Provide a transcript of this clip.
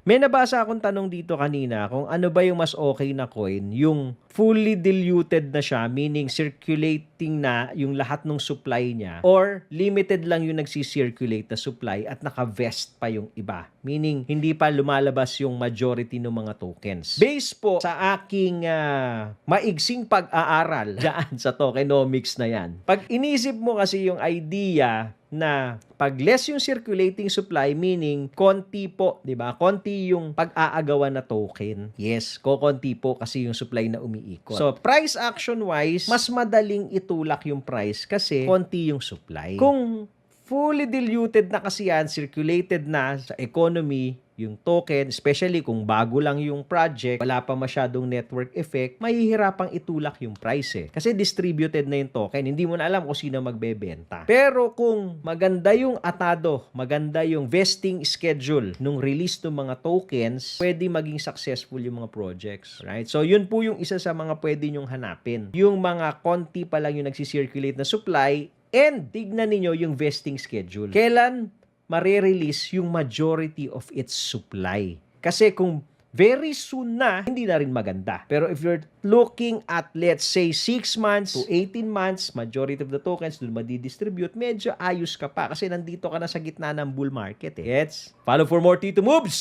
May nabasa akong tanong dito kanina kung ano ba yung mas okay na coin, yung fully diluted na siya, meaning circulating na yung lahat ng supply niya, or limited lang yung nagsisirculate na supply at naka-vest pa yung iba, meaning hindi pa lumalabas yung majority ng mga tokens. Based po sa aking maigsing pag-aaral dyan sa tokenomics na yan, pag inisip mo kasi yung idea na pag less yung circulating supply, meaning konti po, 'di ba? Konti yung pag-aagawan na token. Yes, kokonti po kasi yung supply na umiikot. So, price action wise, mas madaling itulak yung price kasi konti yung supply. Kung fully diluted na kasi yan, circulated na sa economy, yung token, especially kung bago lang yung project, wala pa masyadong network effect, mahihirapang itulak yung price eh. Kasi distributed na yung token, hindi mo na alam kung sino magbebenta. Pero kung maganda yung atado, maganda yung vesting schedule nung release ng mga tokens, pwede maging successful yung mga projects. Right? So yun po yung isa sa mga pwede nyong hanapin. Yung mga konti pa lang yung nagsisirculate na supply, and tignan ninyo yung vesting schedule. Kailan mare-release yung majority of its supply? Kasi kung very soon na, hindi na rin maganda. Pero if you're looking at, let's say, 6 months to 18 months, majority of the tokens dun madidistribute, medyo ayos ka pa kasi nandito ka na sa gitna ng bull market eh. Gets? Follow for more Tito Moves!